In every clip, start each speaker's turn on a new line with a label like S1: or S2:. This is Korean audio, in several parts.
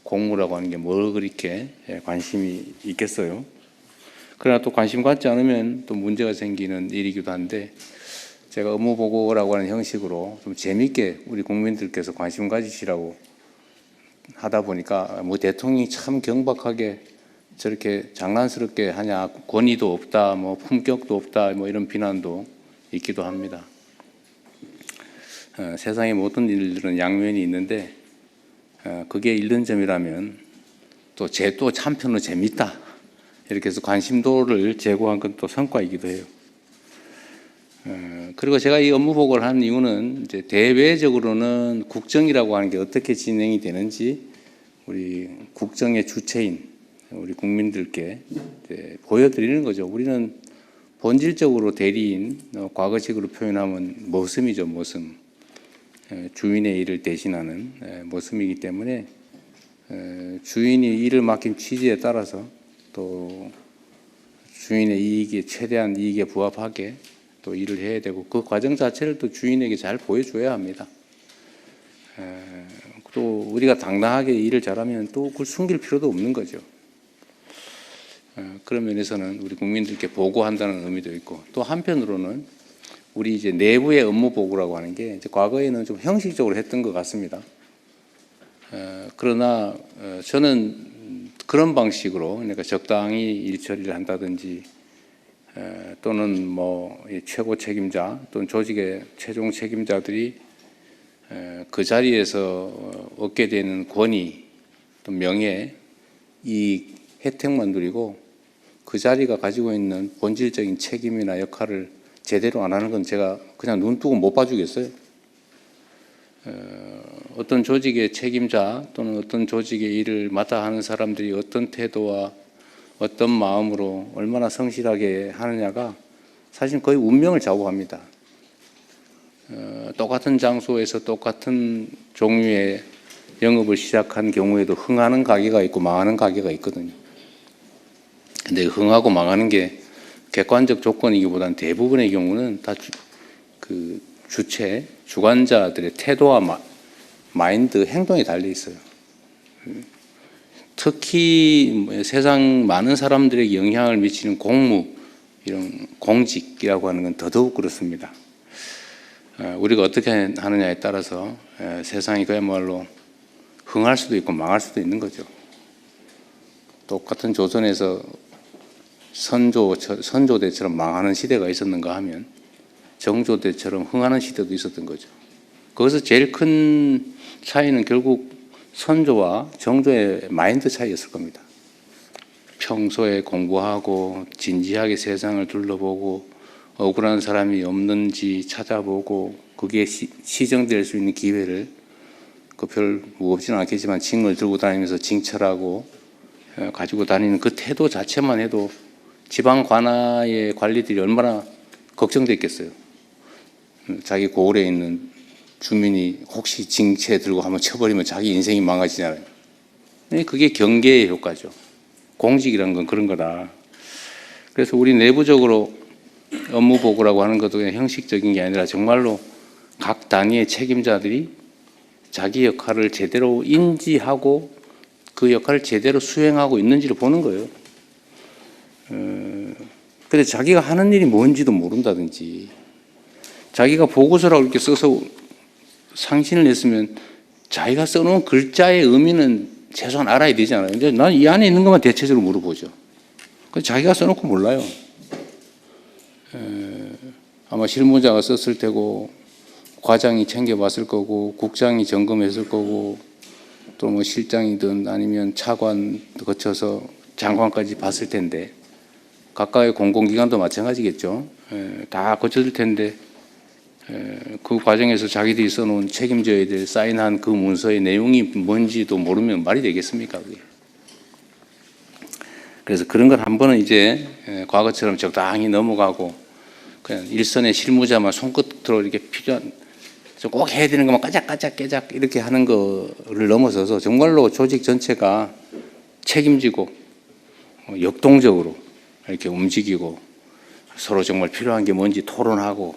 S1: 공무라고 하는 게 뭘 그렇게 관심이 있겠어요. 그러나 또 관심 갖지 않으면 또 문제가 생기는 일이기도 한데, 제가 업무보고라고 하는 형식으로 좀 재미있게 우리 국민들께서 관심 가지시라고 하다 보니까 뭐 대통령이 참 경박하게 저렇게 장난스럽게 하냐, 권위도 없다, 뭐 품격도 없다, 뭐 이런 비난도 있기도 합니다. 세상의 모든 일들은 양면이 있는데, 그게 잃는 점이라면 또 한편으로 재밌다, 이렇게 해서 관심도를 제고한 건 또 성과이기도 해요. 그리고 제가 이 업무 보고를 한 이유는 이제 대외적으로는 국정이라고 하는 게 어떻게 진행이 되는지 우리 국정의 주체인 우리 국민들께 보여드리는 거죠. 우리는 본질적으로 대리인, 과거식으로 표현하면 머슴이죠, 머슴. 주인의 일을 대신하는 머슴이기 때문에 주인이 일을 맡긴 취지에 따라서 또 주인의 이익에, 최대한 이익에 부합하게 또 일을 해야 되고, 그 과정 자체를 또 주인에게 잘 보여줘야 합니다. 또 우리가 당당하게 일을 잘하면 또 그걸 숨길 필요도 없는 거죠. 그런 면에서는 우리 국민들께 보고한다는 의미도 있고, 또 한편으로는 우리 이제 내부의 업무 보고라고 하는 게 이제 과거에는 좀 형식적으로 했던 것 같습니다. 그러나 저는 그런 방식으로, 그러니까 적당히 일 처리를 한다든지, 또는 뭐 최고 책임자 또는 조직의 최종 책임자들이 그 자리에서 얻게 되는 권위, 또 명예, 이익, 혜택만 누리고 그 자리가 가지고 있는 본질적인 책임이나 역할을 제대로 안 하는 건 제가 그냥 눈 뜨고 못 봐주겠어요. 어떤 조직의 책임자 또는 어떤 조직의 일을 맡아 하는 사람들이 어떤 태도와 어떤 마음으로 얼마나 성실하게 하느냐가 사실 거의 운명을 좌우합니다. 똑같은 장소에서 똑같은 종류의 영업을 시작한 경우에도 흥하는 가게가 있고 망하는 가게가 있거든요. 근데 흥하고 망하는 게 객관적 조건이기보다는 대부분의 경우는 다 그 주체, 주관자들의 태도와 마인드, 행동에 달려 있어요. 특히 세상 많은 사람들에게 영향을 미치는 공무, 이런 공직이라고 하는 건 더더욱 그렇습니다. 우리가 어떻게 하느냐에 따라서 세상이 그야말로 흥할 수도 있고 망할 수도 있는 거죠. 똑같은 조선에서 선조대처럼 망하는 시대가 있었는가 하면 정조대처럼 흥하는 시대도 있었던 거죠. 거기서 제일 큰 차이는 결국 선조와 정조의 마인드 차이였을 겁니다. 평소에 공부하고 진지하게 세상을 둘러보고 억울한 사람이 없는지 찾아보고, 그게 시정될 수 있는 기회를 그 별 무겁지는 않겠지만 징을 들고 다니면서 징철하고 가지고 다니는 그 태도 자체만 해도 지방 관아의 관리들이 얼마나 걱정됐겠어요. 자기 고을에 있는 주민이 혹시 징체 들고 한번 쳐버리면 자기 인생이 망가지잖아요. 그게 경계의 효과죠. 공직이라는 건 그런 거다. 그래서 우리 내부적으로 업무 보고라고 하는 것도 그냥 형식적인 게 아니라 정말로 각 단위의 책임자들이 자기 역할을 제대로 인지하고 그 역할을 제대로 수행하고 있는지를 보는 거예요. 근데 자기가 하는 일이 뭔지도 모른다든지, 자기가 보고서라고 이렇게 써서 상신을 냈으면 자기가 써놓은 글자의 의미는 최소한 알아야 되잖아요. 근데 난 이 안에 있는 것만 대체적으로 물어보죠. 자기가 써놓고 몰라요. 아마 실무자가 썼을 테고, 과장이 챙겨봤을 거고, 국장이 점검했을 거고, 또 뭐 실장이든 아니면 차관 거쳐서 장관까지 봤을 텐데, 각각의 공공기관도 마찬가지겠죠. 다 거쳤을 텐데, 그 과정에서 자기들이 써놓은 책임져야 될 사인한 그 문서의 내용이 뭔지도 모르면 말이 되겠습니까? 그게. 그래서 그런 건 한 번은 이제 과거처럼 적당히 넘어가고, 그냥 일선의 실무자만 손끝으로 이렇게 필요한, 꼭 해야 되는 것만 까작까작 깨작 이렇게 하는 거를 넘어서서 정말로 조직 전체가 책임지고 역동적으로 이렇게 움직이고, 서로 정말 필요한 게 뭔지 토론하고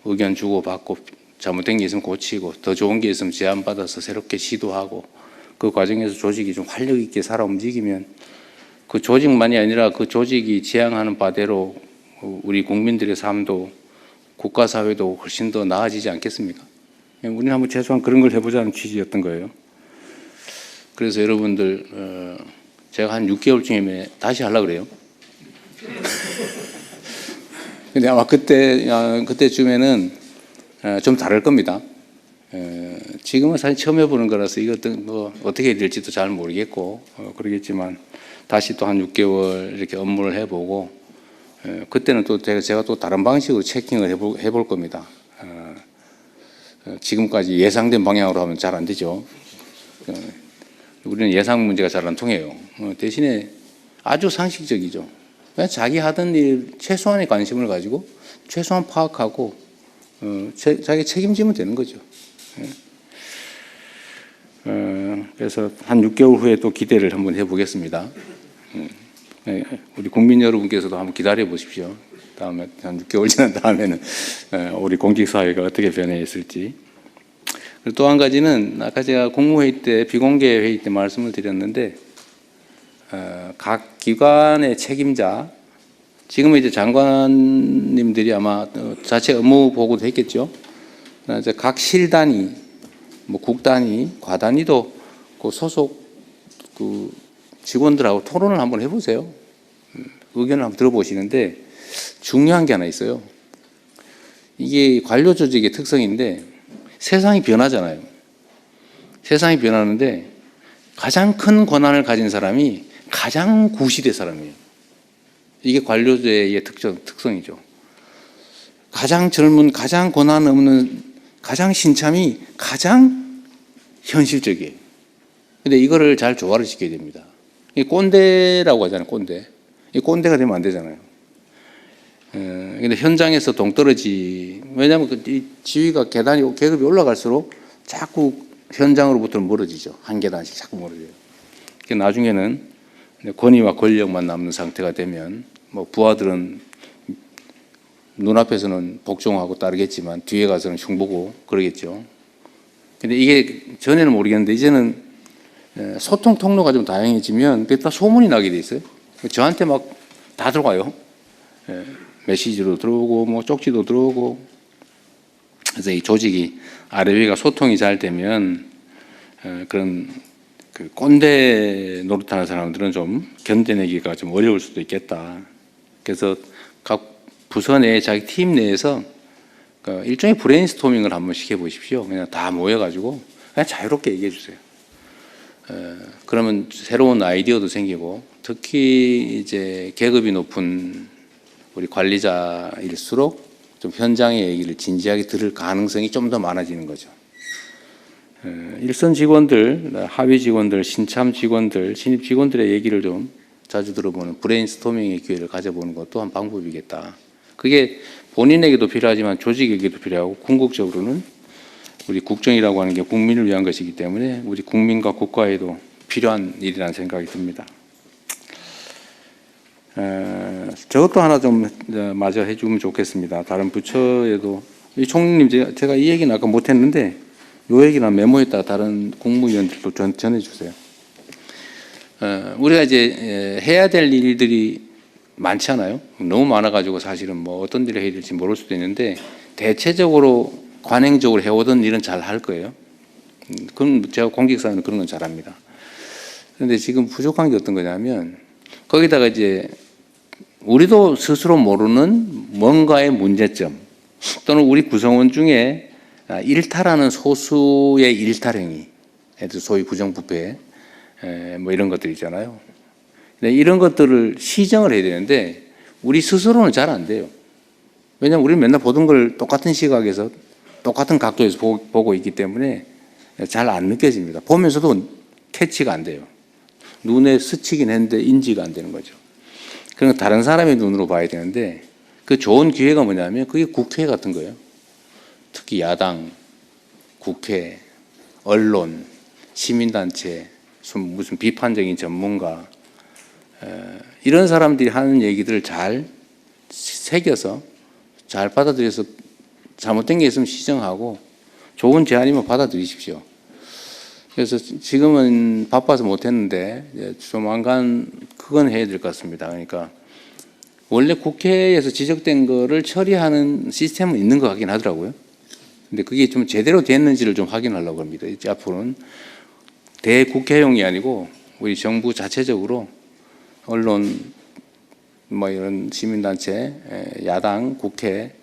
S1: 의견 주고받고, 잘못된 게 있으면 고치고 더 좋은 게 있으면 제안받아서 새롭게 시도하고, 그 과정에서 조직이 좀 활력 있게 살아 움직이면 그 조직만이 아니라 그 조직이 지향하는 바대로 우리 국민들의 삶도 국가 사회도 훨씬 더 나아지지 않겠습니까? 우리는 한번 최소한 그런 걸 해보자는 취지였던 거예요. 그래서 여러분들 제가 한 6개월쯤에 다시 하려고 그래요. 근데 아마 그때쯤에는 좀 다를 겁니다. 지금은 사실 처음 해보는 거라서 이것도 뭐 어떻게 될지도 잘 모르겠고 그러겠지만 다시 또 한 6개월 이렇게 업무를 해보고 그때는 또 제가 또 다른 방식으로 체킹을 해볼 겁니다. 지금까지 예상된 방향으로 하면 잘 안 되죠. 우리는 예상 문제가 잘 안 통해요. 대신에 아주 상식적이죠. 그냥 자기 하던 일 최소한의 관심을 가지고 최소한 파악하고 자기 책임지면 되는 거죠. 그래서 한 6개월 후에 또 기대를 한번 해보겠습니다. 우리 국민 여러분께서도 한번 기다려 보십시오. 다음에 한 6개월 지난 다음에는 우리 공직사회가 어떻게 변해 있을지. 또 한 가지는 아까 제가 국무회의 때 비공개 회의 때 말씀을 드렸는데 각 기관의 책임자 지금은 이제 장관님들이 아마 자체 업무 보고도 했겠죠. 이제 각 실 단위, 뭐 국 단위, 과 단위도 그 소속 그 직원들하고 토론을 한번 해보세요. 의견을 한번 들어보시는데 중요한 게 하나 있어요. 이게 관료 조직의 특성인데 세상이 변하잖아요. 세상이 변하는데 가장 큰 권한을 가진 사람이 가장 구시대 사람이에요. 이게 관료제의 특성이죠. 가장 젊은, 가장 권한 없는, 가장 신참이 가장 현실적이에요. 근데 이거를 잘 조화를 시켜야 됩니다. 이 꼰대라고 하잖아요, 꼰대. 이 꼰대가 되면 안 되잖아요. 근데 현장에서 동떨어지, 왜냐하면 이 지위가 계급이 올라갈수록 자꾸 현장으로부터 멀어지죠. 한 계단씩 자꾸 멀어져요. 나중에는 권위와 권력만 남는 상태가 되면 뭐 부하들은 눈앞에서는 복종하고 따르겠지만 뒤에 가서는 흉보고 그러겠죠. 근데 이게 전에는 모르겠는데 이제는 소통 통로가 좀 다양해지면 그게 다 소문이 나게 돼 있어요. 저한테 막 다 들어가요. 메시지로 들어오고 뭐 쪽지도 들어오고. 그래서 이 조직이 아래 위가 소통이 잘 되면 그런 그 꼰대 노릇하는 사람들은 좀 견뎌내기가 좀 어려울 수도 있겠다. 그래서 각 부서 내 자기 팀 내에서 일종의 브레인스토밍을 한 번씩 해보십시오. 그냥 다 모여가지고 그냥 자유롭게 얘기해 주세요. 그러면 새로운 아이디어도 생기고 특히 이제 계급이 높은 우리 관리자일수록 좀 현장의 얘기를 진지하게 들을 가능성이 좀 더 많아지는 거죠. 일선 직원들, 하위 직원들, 신참 직원들, 신입 직원들의 얘기를 좀 자주 들어보는 브레인스토밍의 기회를 가져보는 것도 한 방법이겠다. 그게 본인에게도 필요하지만 조직에게도 필요하고 궁극적으로는 우리 국정이라고 하는 게 국민을 위한 것이기 때문에 우리 국민과 국가에도 필요한 일이라는 생각이 듭니다. 저것도 하나 좀 마저 해주면 좋겠습니다. 다른 부처에도 이 총리님 제가 이 얘기는 아까 못했는데 이 얘기는 메모했다 다른 국무위원들도 전해주세요. 우리가 이제 해야 될 일들이 많잖아요. 너무 많아가지고 사실은 뭐 어떤 일을 해야 될지 모를 수도 있는데 대체적으로 관행적으로 해오던 일은 잘 할 거예요. 그럼 제가 공직사회는 그런 건 잘합니다. 그런데 지금 부족한 게 어떤 거냐면 거기다가 이제 우리도 스스로 모르는 뭔가의 문제점 또는 우리 구성원 중에 일탈하는 소수의 일탈행위, 소위 부정부패 뭐 이런 것들 있잖아요. 이런 것들을 시정을 해야 되는데 우리 스스로는 잘 안 돼요. 왜냐하면 우리는 맨날 보던 걸 똑같은 시각에서 똑같은 각도에서 보고 있기 때문에 잘 안 느껴집니다. 보면서도 캐치가 안 돼요. 눈에 스치긴 했는데 인지가 안 되는 거죠. 그러니까 다른 사람의 눈으로 봐야 되는데 그 좋은 기회가 뭐냐면 그게 국회 같은 거예요. 특히 야당, 국회, 언론, 시민단체, 무슨 비판적인 전문가 이런 사람들이 하는 얘기들을 잘 새겨서 잘 받아들여서 잘못된 게 있으면 시정하고 좋은 제안이면 받아들이십시오. 그래서 지금은 바빠서 못했는데 이제 조만간 그건 해야 될 것 같습니다. 그러니까 원래 국회에서 지적된 거를 처리하는 시스템은 있는 것 같긴 하더라고요. 근데 그게 좀 제대로 됐는지를 좀 확인하려고 합니다. 이제 앞으로는 대국회용이 아니고 우리 정부 자체적으로 언론, 뭐 이런 시민단체, 야당, 국회,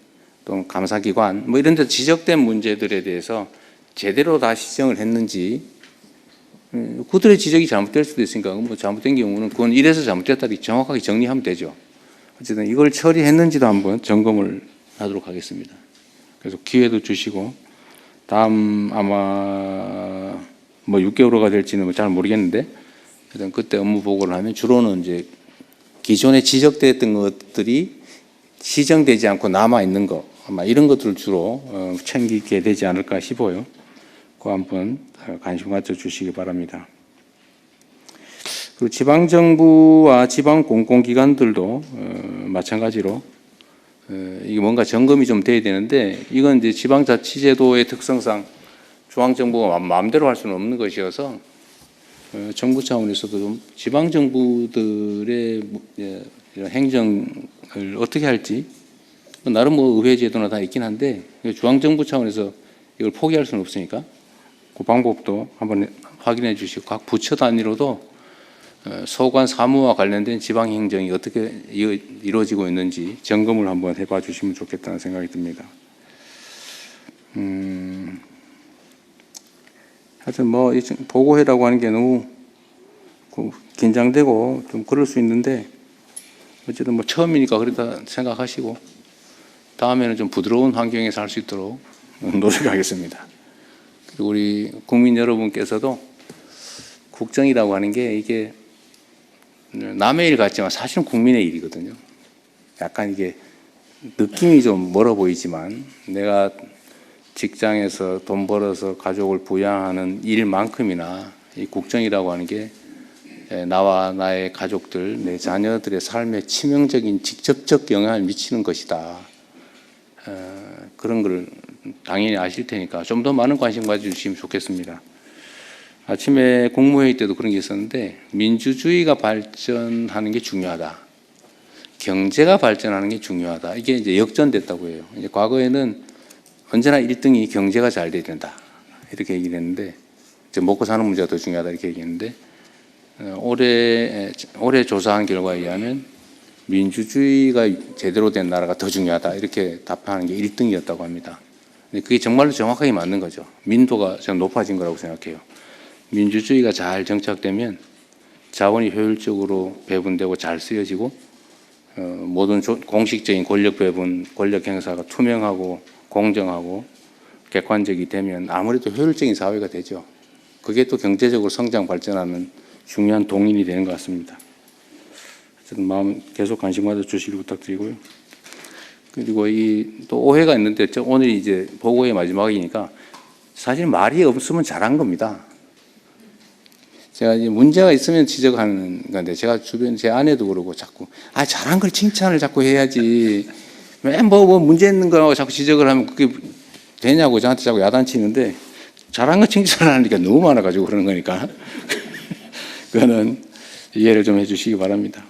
S1: 또 감사기관 뭐 이런 데 지적된 문제들에 대해서 제대로 다 시정을 했는지, 그들의 지적이 잘못될 수도 있으니까 뭐 잘못된 경우는 그건 이래서 잘못됐다 이렇게 정확하게 정리하면 되죠. 어쨌든 이걸 처리했는지도 한번 점검을 하도록 하겠습니다. 그래서 기회도 주시고 다음 아마 뭐 6개월 후가 될지는 잘 모르겠는데 하여튼 그때 업무 보고를 하면 주로는 이제 기존에 지적됐던 것들이 시정되지 않고 남아 있는 거 아마 이런 것들을 주로 챙기게 되지 않을까 싶어요. 그거 한번 관심 가져 주시기 바랍니다. 그리고 지방정부와 지방 공공기관들도 마찬가지로 이게 뭔가 점검이 좀 돼야 되는데 이건 이제 지방자치제도의 특성상 중앙정부가 마음대로 할 수는 없는 것이어서 정부 차원에서도 좀 지방정부들의 이런 행정을 어떻게 할지 나름 뭐 의회 제도나 다 있긴 한데 중앙정부 차원에서 이걸 포기할 수는 없으니까 그 방법도 한번 확인해 주시고 각 부처 단위로도 소관 사무와 관련된 지방 행정이 어떻게 이루어지고 있는지 점검을 한번 해봐 주시면 좋겠다는 생각이 듭니다. 하여튼 뭐 보고회라고 하는 게 너무 긴장되고 좀 그럴 수 있는데 어쨌든 뭐 처음이니까 그렇다 생각하시고 다음에는 좀 부드러운 환경에서 할 수 있도록 노력하겠습니다. 그리고 우리 국민 여러분께서도 국정이라고 하는 게 이게 남의 일 같지만 사실은 국민의 일이거든요. 약간 이게 느낌이 좀 멀어 보이지만 내가 직장에서 돈 벌어서 가족을 부양하는 일만큼이나 이 국정이라고 하는 게 나와 나의 가족들, 내 자녀들의 삶에 치명적인 직접적 영향을 미치는 것이다. 그런 걸 당연히 아실 테니까 좀 더 많은 관심 가져주시면 좋겠습니다. 아침에 국무회의 때도 그런 게 있었는데 민주주의가 발전하는 게 중요하다. 경제가 발전하는 게 중요하다. 이게 이제 역전됐다고 해요. 이제 과거에는 언제나 1등이 경제가 잘 돼야 된다. 이렇게 얘기를 했는데 이제 먹고 사는 문제가 더 중요하다 이렇게 얘기했는데 올해 조사한 결과에 의하면 민주주의가 제대로 된 나라가 더 중요하다 이렇게 답하는 게 1등이었다고 합니다. 근데 그게 정말로 정확하게 맞는 거죠. 민도가 좀 높아진 거라고 생각해요. 민주주의가 잘 정착되면 자원이 효율적으로 배분되고 잘 쓰여지고 모든 공식적인 권력 배분, 권력 행사가 투명하고 공정하고 객관적이 되면 아무래도 효율적인 사회가 되죠. 그게 또 경제적으로 성장 발전하는 중요한 동인이 되는 것 같습니다. 어쨌든 마음 계속 관심 가져 주시길 부탁드리고요. 그리고 또 오해가 있는데 오늘이 이제 보고의 마지막이니까 사실 말이 없으면 잘한 겁니다. 제가 이제 문제가 있으면 지적하는 건데 제가 주변 제 아내도 그러고 자꾸 잘한 걸 칭찬을 자꾸 해야지 맨 뭐 문제 있는 거라고 자꾸 지적을 하면 그게 되냐고 저한테 자꾸 야단치는데 잘한 거 칭찬을 하니까 너무 많아가지고 그러는 거니까 그거는 이해를 좀 해주시기 바랍니다.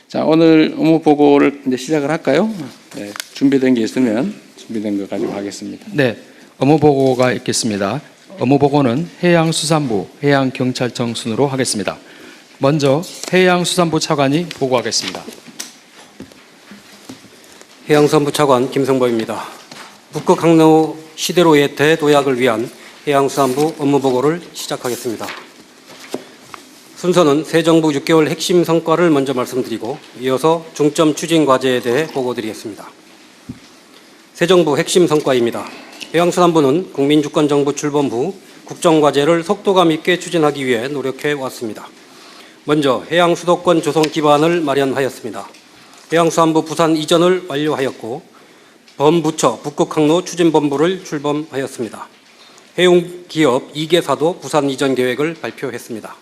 S1: 자, 오늘 업무 보고를 이제 시작을 할까요? 네, 준비된 게 있으면 준비된 거 가지고 하겠습니다.
S2: 네, 업무 보고가 있겠습니다. 업무 보고는 해양수산부, 해양경찰청 순으로 하겠습니다. 먼저 해양수산부 차관이 보고하겠습니다.
S3: 해양수산부 차관 김성보입니다. 북극 항로 시대로의 대도약을 위한 해양수산부 업무 보고를 시작하겠습니다. 순서는 새 정부 6개월 핵심 성과를 먼저 말씀드리고 이어서 중점 추진 과제에 대해 보고드리겠습니다. 새 정부 핵심 성과입니다. 해양수산부는 국민주권정부 출범 후 국정과제를 속도감 있게 추진하기 위해 노력해 왔습니다. 먼저 해양수도권 조성 기반을 마련하였습니다. 해양수산부 부산 이전을 완료하였고 범부처 북극항로 추진본부를 출범하였습니다. 해운기업 2개사도 부산 이전 계획을 발표했습니다.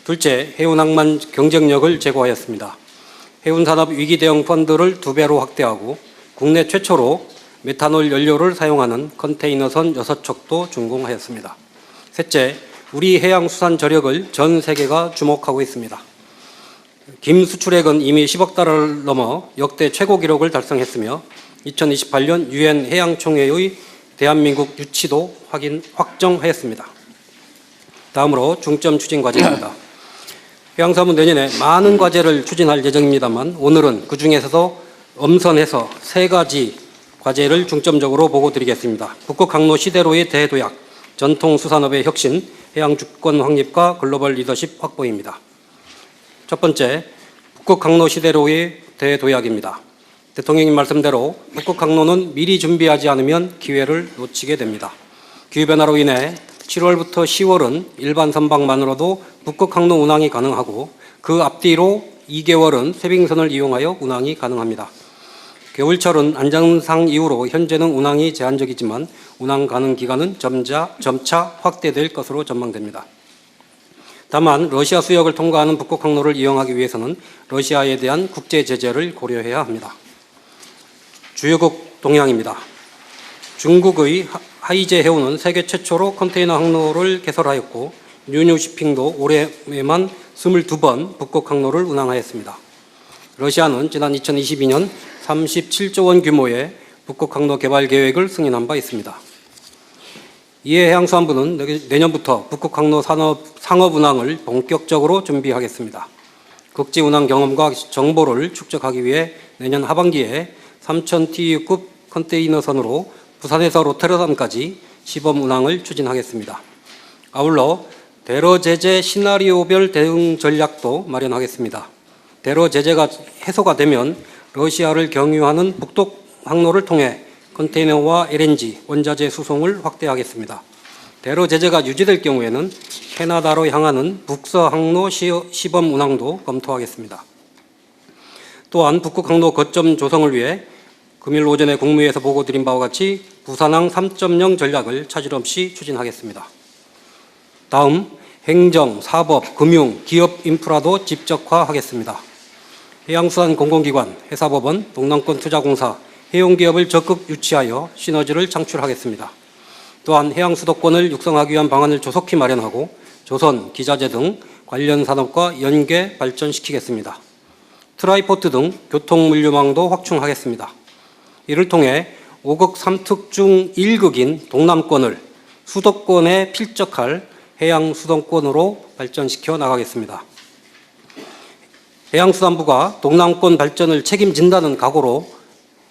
S3: 둘째, 해운항만 경쟁력을 제고하였습니다. 해운산업 위기대응 펀드를 2배로 확대하고 국내 최초로 메탄올 연료를 사용하는 컨테이너선 6척도 준공하였습니다. 셋째, 우리 해양수산 저력을 전 세계가 주목하고 있습니다. 김 수출액은 이미 10억 달러를 넘어 역대 최고 기록을 달성했으며 2028년 유엔 해양총회의 대한민국 유치도 확정하였습니다. 다음으로 중점 추진 과제입니다. 해양수산부 내년에 많은 과제를 추진할 예정입니다만 오늘은 그중에서도 엄선해서 3가지 과제를 중점적으로 보고드리겠습니다. 북극 항로 시대로의 대도약, 전통 수산업의 혁신, 해양 주권 확립과 글로벌 리더십 확보입니다. 첫 번째, 북극 항로 시대로의 대도약입니다. 대통령님 말씀대로 북극 항로는 미리 준비하지 않으면 기회를 놓치게 됩니다. 기후변화로 인해 7월부터 10월은 일반 선박만으로도 북극 항로 운항이 가능하고 그 앞뒤로 2개월은 세빙선을 이용하여 운항이 가능합니다. 겨울철은 안전상 이유로 현재는 운항이 제한적이지만 운항 가능 기간은 점차 확대될 것으로 전망됩니다. 다만 러시아 수역을 통과하는 북극 항로를 이용하기 위해서는 러시아에 대한 국제 제재를 고려해야 합니다. 주요국 동향입니다. 중국의 하이제 해운은 세계 최초로 컨테이너 항로를 개설하였고 뉴뉴시핑도 올해에만 22번 북극 항로를 운항하였습니다. 러시아는 지난 2022년 37조 원 규모의 북극 항로 개발 계획을 승인한 바 있습니다. 이에 해양수산부는 내년부터 북극 항로 상업 운항을 본격적으로 준비하겠습니다. 국지 운항 경험과 정보를 축적하기 위해 내년 하반기에 3,000TEU급 컨테이너선으로 부산에서 로테르담까지 시범 운항을 추진하겠습니다. 아울러 대러 제재 시나리오별 대응 전략도 마련하겠습니다. 대러 제재가 해소가 되면 러시아를 경유하는 북극 항로를 통해 컨테이너와 LNG, 원자재 수송을 확대하겠습니다. 대러 제재가 유지될 경우에는 캐나다로 향하는 북서 항로 시범 운항도 검토하겠습니다. 또한 북극 항로 거점 조성을 위해 금일 오전에 국무회에서 보고드린 바와 같이 부산항 3.0 전략을 차질 없이 추진하겠습니다. 다음, 행정, 사법, 금융, 기업 인프라도 집적화하겠습니다. 해양수산 공공기관, 해사법원, 동남권투자공사, 해운기업을 적극 유치하여 시너지를 창출하겠습니다. 또한 해양수도권을 육성하기 위한 방안을 조속히 마련하고 조선, 기자재 등 관련 산업과 연계 발전시키겠습니다. 트라이포트 등 교통물류망도 확충하겠습니다. 이를 통해 5극 3특 중 1극인 동남권을 수도권에 필적할 해양수도권으로 발전시켜 나가겠습니다. 해양수산부가 동남권 발전을 책임진다는 각오로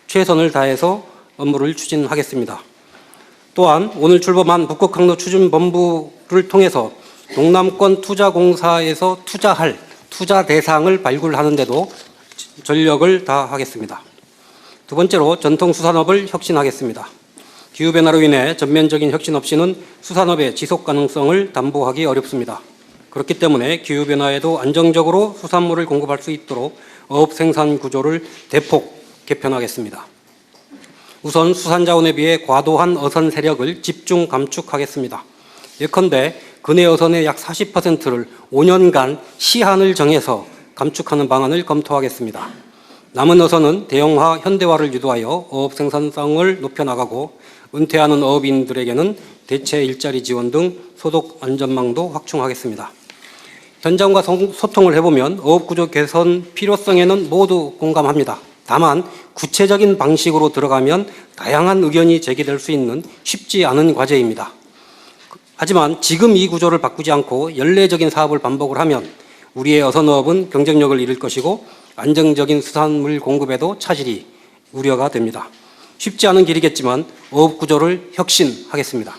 S3: 최선을 다해서 업무를 추진하겠습니다. 또한 오늘 출범한 북극 항로 추진본부를 통해서 동남권 투자공사에서 투자할 투자 대상을 발굴하는 데도 전력을 다하겠습니다. 두 번째로 전통수산업을 혁신하겠습니다. 기후변화로 인해 전면적인 혁신 없이는 수산업의 지속 가능성을 담보하기 어렵습니다. 그렇기 때문에 기후변화에도 안정적으로 수산물을 공급할 수 있도록 어업 생산 구조를 대폭 개편하겠습니다. 우선 수산자원에 비해 과도한 어선 세력을 집중 감축하겠습니다. 예컨대 근해 어선의 약 40%를 5년간 시한을 정해서 감축하는 방안을 검토하겠습니다. 남은 어선은 대형화, 현대화를 유도하여 어업 생산성을 높여나가고 은퇴하는 어업인들에게는 대체 일자리 지원 등 소득 안전망도 확충하겠습니다. 현장과 소통을 해보면 어업구조 개선 필요성에는 모두 공감합니다. 다만 구체적인 방식으로 들어가면 다양한 의견이 제기될 수 있는 쉽지 않은 과제입니다. 하지만 지금 이 구조를 바꾸지 않고 연례적인 사업을 반복을 하면 우리의 어선어업은 경쟁력을 잃을 것이고 안정적인 수산물 공급에도 차질이 우려가 됩니다. 쉽지 않은 길이겠지만 어업 구조를 혁신하겠습니다.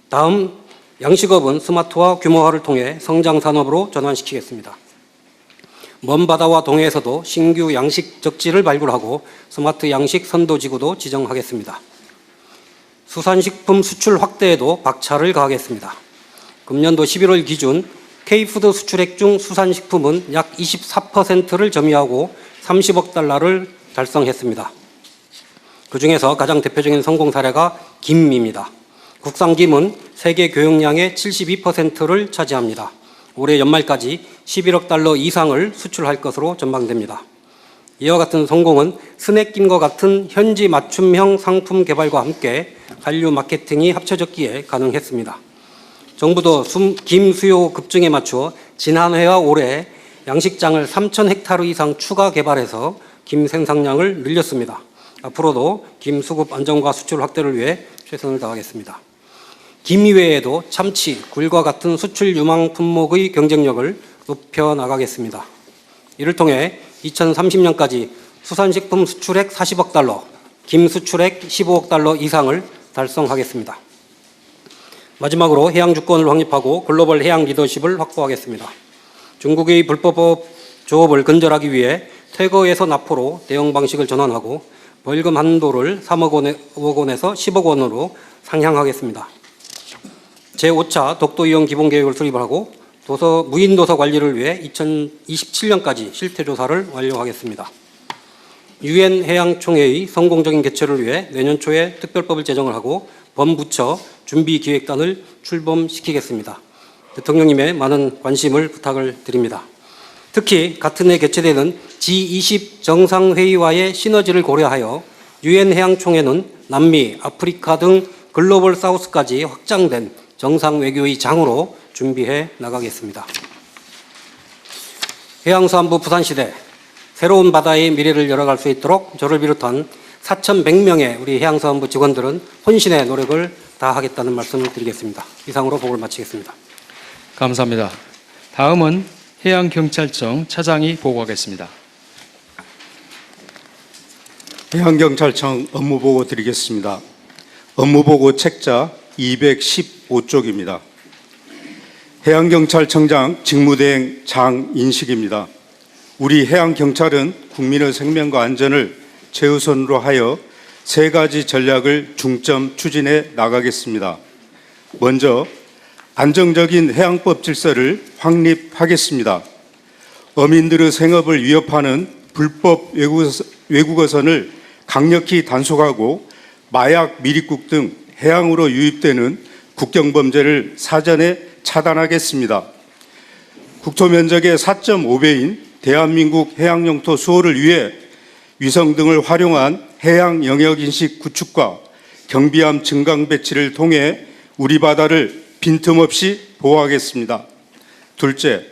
S3: 다음, 양식업은 스마트화, 규모화를 통해 성장 산업으로 전환시키겠습니다. 먼 바다와 동해에서도 신규 양식 적지를 발굴하고 스마트 양식 선도지구도 지정하겠습니다. 수산식품 수출 확대에도 박차를 가하겠습니다. 금년도 11월 기준 K푸드 수출액 중 수산식품은 약 24%를 점유하고 30억 달러를 달성했습니다. 그중에서 가장 대표적인 성공 사례가 김입니다. 국산 김은 세계 교역량의 72%를 차지합니다. 올해 연말까지 11억 달러 이상을 수출할 것으로 전망됩니다. 이와 같은 성공은 스낵김과 같은 현지 맞춤형 상품 개발과 함께 한류 마케팅이 합쳐졌기에 가능했습니다. 정부도 김 수요 급증에 맞춰 지난해와 올해 양식장을 3,000헥타르 이상 추가 개발해서 김 생산량을 늘렸습니다. 앞으로도 김 수급 안정과 수출 확대를 위해 최선을 다하겠습니다. 김 이외에도 참치, 굴과 같은 수출 유망 품목의 경쟁력을 높여 나가겠습니다. 이를 통해 2030년까지 수산식품 수출액 40억 달러, 김 수출액 15억 달러 이상을 달성하겠습니다. 마지막으로 해양 주권을 확립하고 글로벌 해양 리더십을 확보하겠습니다. 중국의 불법 조업을 근절하기 위해 퇴거에서 납포로 대응 방식을 전환하고 벌금 한도를 3억 원에서 10억 원으로 상향하겠습니다. 제5차 독도 이용 기본계획을 수립을 하고 무인 도서 관리를 위해 2027년까지 실태조사를 완료하겠습니다. 유엔 해양총회의 성공적인 개최를 위해 내년 초에 특별법을 제정을 하고 범부처 준비기획단을 출범시키겠습니다. 대통령님의 많은 관심을 부탁을 드립니다. 특히 같은 해 개최되는 G20 정상회의와의 시너지를 고려하여 유엔 해양총회는 남미, 아프리카 등 글로벌 사우스까지 확장된 정상외교의 장으로 준비해 나가겠습니다. 해양수산부 부산시대 새로운 바다의 미래를 열어갈 수 있도록 저를 비롯한 4,100명의 우리 해양수산부 직원들은 혼신의 노력을 다하겠다는 말씀을 드리겠습니다. 이상으로 보고를 마치겠습니다.
S2: 감사합니다. 다음은 해양경찰청 차장이 보고하겠습니다.
S4: 해양경찰청 업무보고 드리겠습니다. 업무보고 책자 215쪽입니다. 해양경찰청장 직무대행 장인식입니다. 우리 해양경찰은 국민의 생명과 안전을 최우선으로 하여 세 가지 전략을 중점 추진해 나가겠습니다. 먼저 안정적인 해양법 질서를 확립하겠습니다. 어민들의 생업을 위협하는 불법 외국어선을 강력히 단속하고 마약, 미립국 등 해양으로 유입되는 국경범죄를 사전에 차단하겠습니다. 국토 면적의 4.5배인 대한민국 해양영토 수호를 위해 위성 등을 활용한 해양 영역인식 구축과 경비함 증강 배치를 통해 우리 바다를 빈틈없이 보호하겠습니다. 둘째,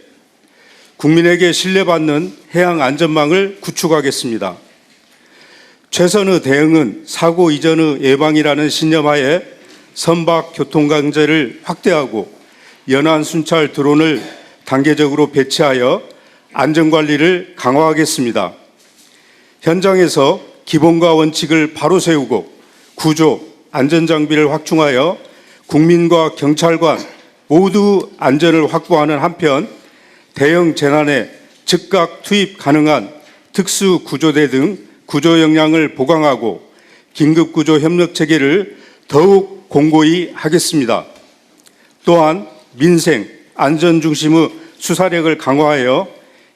S4: 국민에게 신뢰받는 해양 안전망을 구축하겠습니다. 최선의 대응은 사고 이전의 예방이라는 신념하에 선박 교통강제를 확대하고 연안 순찰 드론을 단계적으로 배치하여 안전관리를 강화하겠습니다. 현장에서 기본과 원칙을 바로 세우고 구조, 안전장비를 확충하여 국민과 경찰관 모두 안전을 확보하는 한편 대형 재난에 즉각 투입 가능한 특수구조대 등 구조 역량을 보강하고 긴급구조 협력체계를 더욱 공고히 하겠습니다. 또한 민생, 안전 중심의 수사력을 강화하여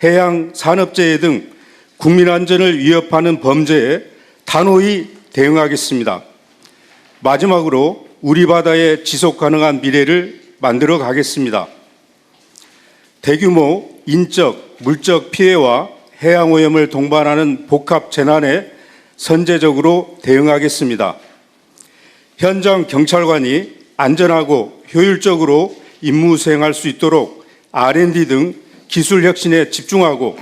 S4: 해양 산업재해 등 국민 안전을 위협하는 범죄에 단호히 대응하겠습니다. 마지막으로 우리 바다의 지속 가능한 미래를 만들어 가겠습니다. 대규모 인적, 물적 피해와 해양 오염을 동반하는 복합 재난에 선제적으로 대응하겠습니다. 현장 경찰관이 안전하고 효율적으로 임무 수행할 수 있도록 R&D 등 기술 혁신에 집중하고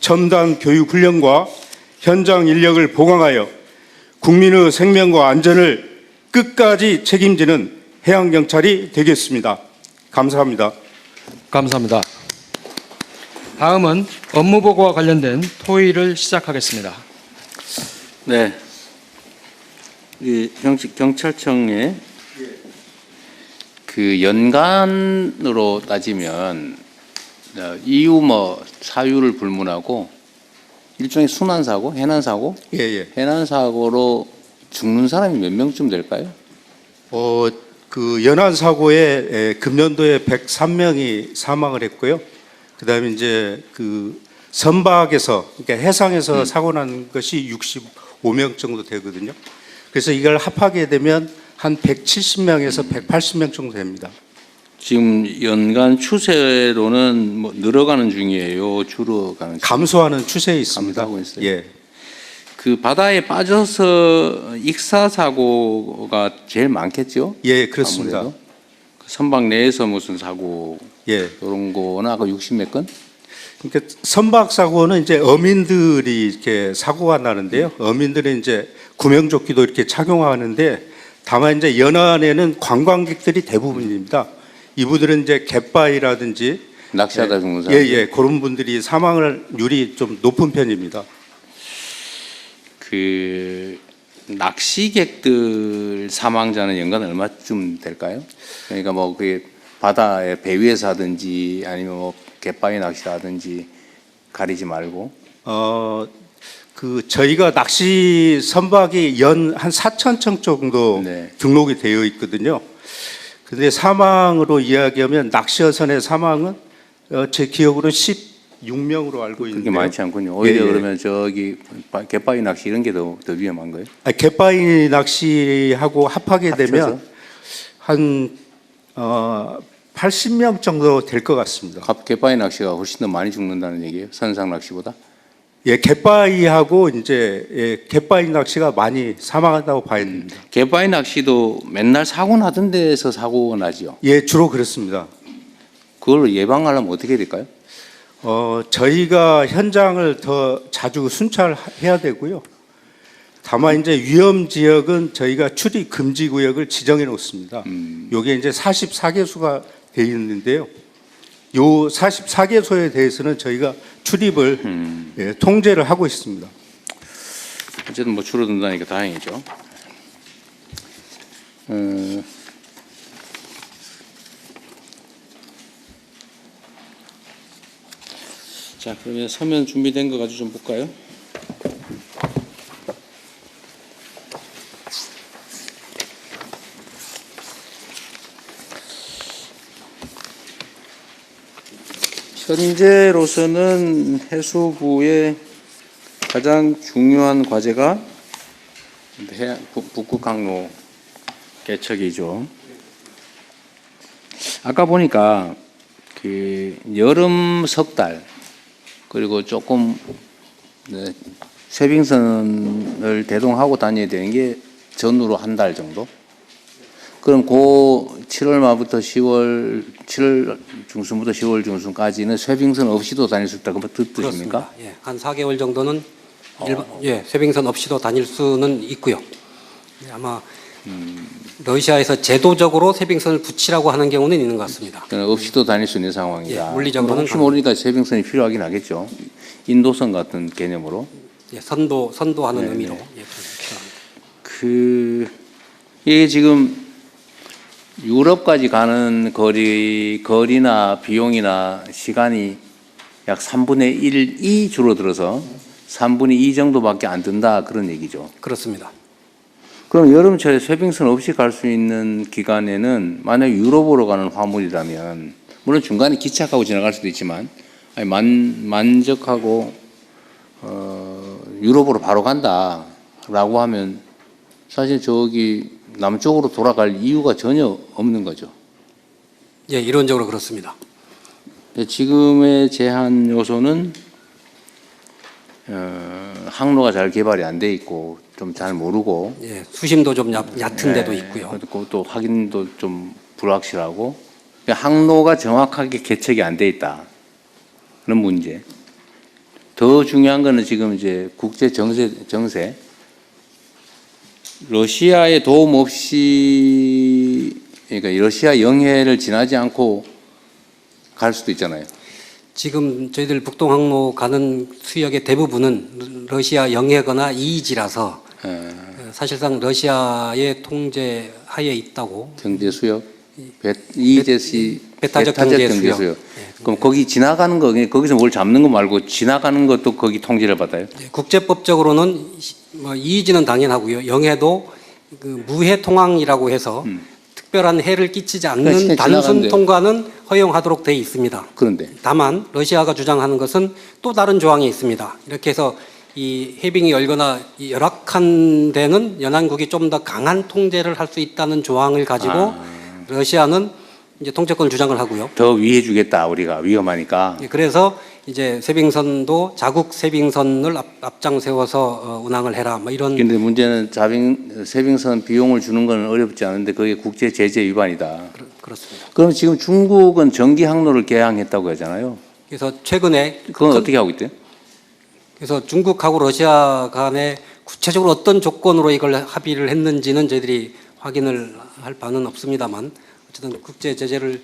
S4: 첨단 교육 훈련과 현장 인력을 보강하여 국민의 생명과 안전을 끝까지 책임지는 해양경찰이 되겠습니다. 감사합니다.
S2: 감사합니다. 다음은 업무보고와 관련된 토의를 시작하겠습니다.
S1: 네. 이 경찰청의 그 연간으로 따지면 이유 사유를 불문하고 일종의 순환사고, 해난사고, 해난사고로 죽는 사람이 몇 명쯤 될까요?
S4: 그 연안 사고에 금년도에 103명이 사망을 했고요. 그다음에 이제 그 선박에서 그러니까 해상에서 사고 난 것이 65명 정도 되거든요. 그래서 이걸 합하게 되면 한 170명에서 180명 정도 됩니다.
S1: 지금 연간 추세로는 늘어가는 중이에요, 줄어가는?
S4: 감소하는 추세에 있습니다.
S1: 감소하고 있어요.
S4: 예.
S1: 그 바다에 빠져서 익사 사고가 제일 많겠죠?
S4: 예, 그렇습니다.
S1: 아무래도. 선박 내에서 무슨 사고
S4: 예.
S1: 이런 거나 아까 60몇 건?
S4: 그러니까 선박 사고는 이제 어민들이 이렇게 사고가 나는데요. 어민들은 이제 구명조끼도 이렇게 착용하는데 다만 이제 연안에는 관광객들이 대부분입니다. 이분들은 이제 갯바위라든지
S1: 낚시하다 죽는 사람.
S4: 예, 그런 분들이 사망률이 좀 높은 편입니다.
S1: 그 낚시객들 사망자는 연간 얼마쯤 될까요? 그러니까 뭐 그게 바다에 배 위에서 하든지 아니면 뭐 갯바위 낚시하든지 가리지 말고.
S4: 그 저희가 낚시 선박이 연 한 4,000척 정도
S1: 네.
S4: 등록이 되어 있거든요. 근데 사망으로 이야기하면 낚시어선의 사망은 제 기억으로 16명으로 알고
S1: 그렇게
S4: 있는데
S1: 많지 않군요. 오히려
S4: 예, 예.
S1: 그러면 저기 갯바위 낚시 이런 게 더 위험한 거예요?
S4: 갯바위 낚시하고 합하게 되면
S1: 합쳐서?
S4: 한 80명 정도 될 것 같습니다.
S1: 갯바위 낚시가 훨씬 더 많이 죽는다는 얘기예요? 선상 낚시보다?
S4: 예, 갯바위하고 이제 갯바위 낚시가 많이 사망한다고 봐야 됩니다.
S1: 갯바위 낚시도 맨날 사고 나던 데서 사고 나지요.
S4: 예, 주로 그렇습니다.
S1: 그걸 예방하려면 어떻게 해야 될까요?
S4: 저희가 현장을 더 자주 순찰해야 되고요. 다만 이제 위험 지역은 저희가 출입 금지 구역을 지정해 놓습니다. 요게 이제 44개소가 되어 있는데요. 요 44개소에 대해서는 저희가 출입을 통제를 하고 있습니다.
S1: 어쨌든 뭐 줄어든다니까 다행이죠. 자, 그러면 서면 준비된 거 가지고 좀 볼까요? 현재로서는 해수부의 가장 중요한 과제가 북극 항로 개척이죠. 아까 보니까 그 여름 석 달 그리고 조금 쇠빙선을 대동하고 다녀야 되는 게 전후로 한 달 정도. 그럼 그 7월 말부터 7월 중순부터 10월 중순까지는 쇠빙선 없이도 다닐 수 있다. 그 뜻입니까?
S3: 그렇습니다. 예, 한 4개월 정도는 쇠빙선 없이도 다닐 수는 있고요. 예, 아마 러시아에서 제도적으로 쇠빙선을 붙이라고 하는 경우는 있는 것 같습니다.
S1: 그러니까 없이도 다닐 수 있는 상황이다.
S3: 예, 물리적으로는
S1: 혹시 모르니까 쇠빙선이 필요하긴 하겠죠. 인도선 같은 개념으로.
S3: 예, 선도하는
S1: 네네.
S3: 의미로 예, 필요합니다.
S1: 이게 지금 유럽까지 가는 거리나 비용이나 시간이 약 3분의 1이 줄어들어서 3분의 2 정도밖에 안 든다 그런 얘기죠.
S3: 그렇습니다.
S1: 그럼 여름철에 쇠빙선 없이 갈 수 있는 기간에는 만약 유럽으로 가는 화물이라면 물론 중간에 기착하고 지나갈 수도 있지만 아니, 만적하고 유럽으로 바로 간다라고 하면 사실 저기 남쪽으로 돌아갈 이유가 전혀 없는 거죠.
S3: 예, 이론적으로 그렇습니다.
S1: 지금의 제한 요소는 항로가 잘 개발이 안 돼 있고 좀 잘 모르고
S3: 예, 수심도 좀 얕은 데도 있고요.
S1: 그리고 또 확인도 좀 불확실하고 항로가 정확하게 개척이 안 돼 있다. 그런 문제. 더 중요한 거는 지금 이제 국제 정세 러시아의 도움 없이 그러니까 러시아 영해를 지나지 않고 갈 수도 있잖아요.
S3: 지금 저희들 북동항로 가는 수역의 대부분은 러시아 영해거나 이이지라서 사실상 러시아의 통제 하에 있다고.
S1: 경제 수역, 이제시
S3: 배타적 경제 수역.
S1: 그럼 거기 지나가는 거 거기서 뭘 잡는 거 말고 지나가는 것도 거기 통제를 받아요?
S3: 예, 국제법적으로는 뭐 이이지는 당연하고요. 영해도 그 무해 통항이라고 해서 특별한 해를 끼치지 않는
S1: 그러니까
S3: 단순
S1: 지나간대요.
S3: 통과는 허용하도록 돼 있습니다.
S1: 그런데
S3: 다만 러시아가 주장하는 것은 또 다른 조항이 있습니다. 이렇게 해서 이 해빙이 열거나 이 열악한 데는 연안국이 좀 더 강한 통제를 할 수 있다는 조항을 가지고 러시아는 이제 통제권 주장을 하고요.
S1: 더 위해 주겠다 우리가 위험하니까.
S3: 예, 그래서 이제 쇠빙선도 자국 쇠빙선을 앞장 세워서 운항을 해라 뭐 이런.
S1: 근데 문제는 쇠빙선 비용을 주는 건 어렵지 않은데 그게 국제 제재 위반이다.
S3: 그렇습니다.
S1: 그럼 지금 중국은 전기 항로를 개항했다고 하잖아요.
S3: 그래서 최근에
S1: 그건 어떻게 하고 있대요?
S3: 그래서 중국하고 러시아 간에 구체적으로 어떤 조건으로 이걸 합의를 했는지는 저희들이 확인을 할 바는 없습니다만 어쨌든 국제 제재를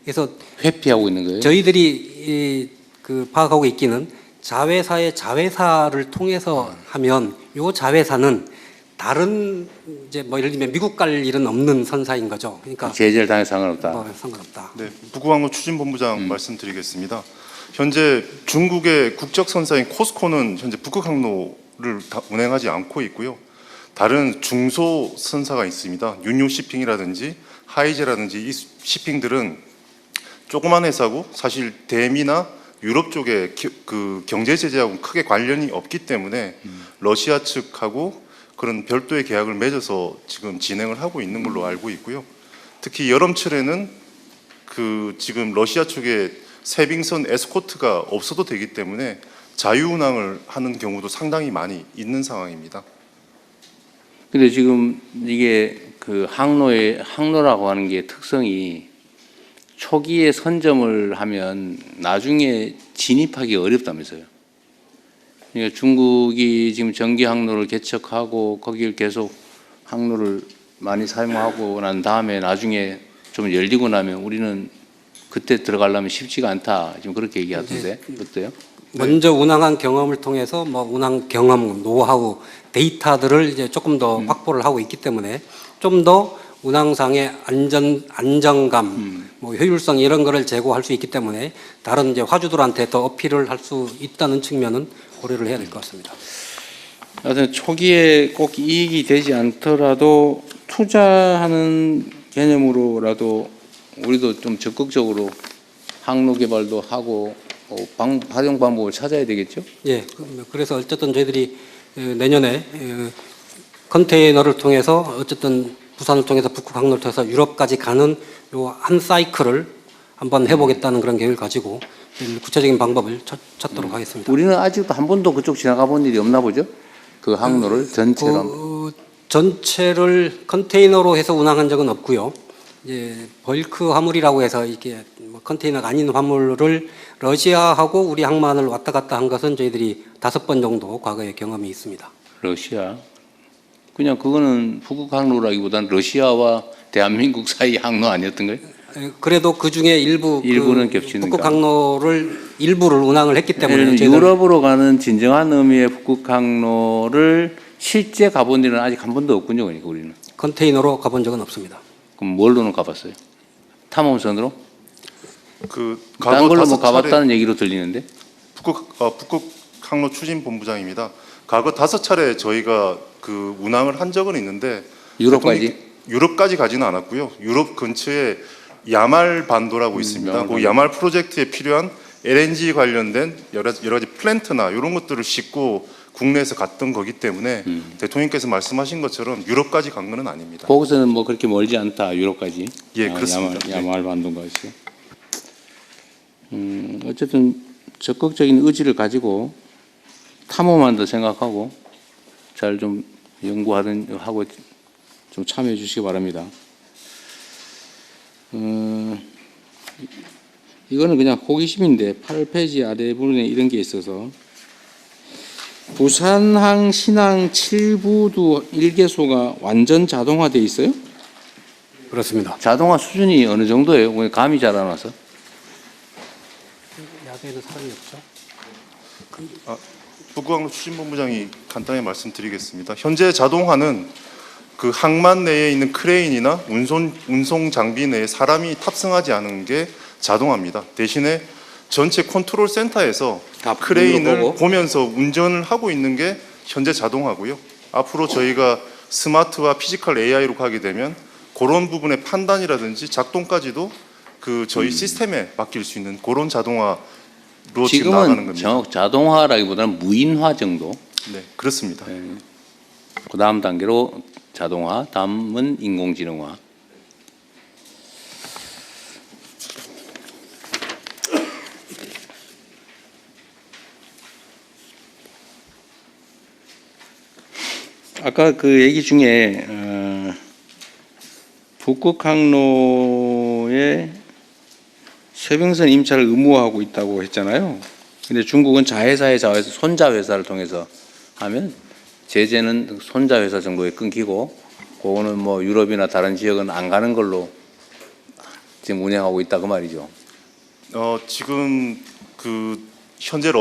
S3: 해서
S1: 회피하고 있는 거예요?
S3: 저희들이 그 파악하고 있기는 자회사의 자회사를 통해서 하면 요 자회사는 다른 이제 뭐 예를 들면 미국 갈 일은 없는 선사인 거죠. 그러니까
S1: 제재를 당해 상관없다.
S3: 뭐 상관없다.
S5: 네, 북구항로 추진본부장 말씀드리겠습니다. 현재 중국의 국적 선사인 코스코는 현재 북극 항로를 다 운행하지 않고 있고요. 다른 중소 선사가 있습니다. 윤요 시핑이라든지 하이제라든지 이 시핑들은 조그만 회사고 사실 대미나 유럽 쪽에 그 경제 제재하고 크게 관련이 없기 때문에 러시아 측하고 그런 별도의 계약을 맺어서 지금 진행을 하고 있는 걸로 알고 있고요. 특히 여름철에는 그 지금 러시아 쪽에 세빙선 에스코트가 없어도 되기 때문에 자유운항을 하는 경우도 상당히 많이 있는 상황입니다.
S1: 근데 지금 이게 그 항로라고 하는 게 특성이 초기에 선점을 하면 나중에 진입하기 어렵다면서요. 그러니까 중국이 지금 전기 항로를 개척하고 거기를 계속 항로를 많이 사용하고 난 다음에 나중에 좀 열리고 나면 우리는 그때 들어가려면 쉽지가 않다. 지금 그렇게 얘기하던데 어때요?
S3: 먼저 운항한 경험을 통해서 뭐 운항 경험, 노하우, 데이터들을 이제 조금 더 확보를 하고 있기 때문에 좀 더 운항상의 안정감, 뭐 효율성 이런 거를 제고할 수 있기 때문에 다른 이제 화주들한테 더 어필을 할 수 있다는 측면은 고려를 해야 될 것 같습니다.
S1: 하여튼 초기에 꼭 이익이 되지 않더라도 투자하는 개념으로라도 우리도 좀 적극적으로 항로 개발도 하고 활용 방법을 찾아야 되겠죠?
S3: 예, 그래서 어쨌든 저희들이 내년에 컨테이너를 통해서 어쨌든 부산을 통해서 북극 항로를 통해서 유럽까지 가는 요 한 사이클을 한번 해보겠다는 그런 계획을 가지고 구체적인 방법을 찾도록 하겠습니다.
S1: 우리는 아직도 한 번도 그쪽 지나가 본 일이 없나 보죠? 그 항로를 전체로.
S3: 전체를 컨테이너로 해서 운항한 적은 없고요. 이제 벌크 화물이라고 해서 이게 뭐 컨테이너가 아닌 화물을 러시아하고 우리 항만을 왔다 갔다 한 것은 저희들이 5번 정도 과거에 경험이 있습니다.
S1: 러시아. 그냥 그거는 북극 항로라기보다는 러시아와 대한민국 사이 항로 아니었던 거예요?
S3: 그래도 그 중에
S1: 일부는 겹치는
S3: 북극
S1: 거.
S3: 항로를 일부를 운항을 했기 때문에
S1: 예를 들면
S3: 저희들
S1: 유럽으로 가는 진정한 의미의 북극 항로를 실제 가본 일은 아직 한 번도 없군요. 그러니까 우리는.
S3: 컨테이너로 가본 적은 없습니다.
S1: 그럼 뭘로는 가봤어요? 탐험선으로?
S5: 그
S1: 딴 걸로 뭐
S5: 5차례
S1: 가봤다는 얘기로 들리는데?
S5: 북극 항로 추진본부장입니다. 과거 5차례 저희가 그 운항을 한 적은 있는데
S1: 유럽까지?
S5: 유럽까지 가지는 않았고요. 유럽 근처에 야말 반도라고 있습니다.
S1: 야말
S5: 그 야말 프로젝트에 필요한 LNG 관련된 여러 가지 플랜트나 이런 것들을 싣고 국내에서 갔던 거기 때문에 대통령께서 말씀하신 것처럼 유럽까지 간 건 아닙니다.
S1: 거기서는 뭐 그렇게 멀지 않다. 유럽까지.
S5: 예, 그렇습니다.
S1: 야말 반도까지. 어쨌든 적극적인 의지를 가지고 탐험한다 생각하고 잘 좀 연구하든 하고 좀 참여해 주시기 바랍니다. 이거는 그냥 호기심인데 8페이지 아래 부분에 이런 게 있어서 부산항 신항 7부도 1개소가 완전 자동화돼 있어요?
S3: 그렇습니다.
S1: 자동화 수준이 어느 정도예요? 왜 감이 잘 안 와서?
S3: 야외에는 사람이 없죠.
S5: 북극항로 추진본부장이 간단히 말씀드리겠습니다. 현재 자동화는 그 항만 내에 있는 크레인이나 운송 장비 내에 사람이 탑승하지 않은 게 자동화입니다. 대신에 전체 컨트롤 센터에서
S1: 다
S5: 크레인을
S1: 보고?
S5: 보면서 운전을 하고 있는 게 현재 자동화고요. 앞으로 저희가 스마트와 피지컬 AI로 가게 되면 그런 부분의 판단이라든지 작동까지도 그 저희 시스템에 맡길 수 있는 그런 자동화로 지금 나가는
S1: 지금은
S5: 겁니다.
S1: 정확 자동화라기보다는 무인화 정도.
S5: 네, 그렇습니다.
S1: 그 다음 단계로 자동화, 다음은 인공지능화. 아까 그 얘기 중에 북극 항로의 그다음에 sve빙선 임차를 의무화하고 있다고 했잖아요. 근데 중국은 자회사의 자회사 손자 회사를 통해서 하면 제재는 손자 회사 정도에 끊기고 그거는 뭐 유럽이나 다른 지역은 안 가는 걸로 지금 운영하고 있다 그 말이죠.
S5: 지금 그 현재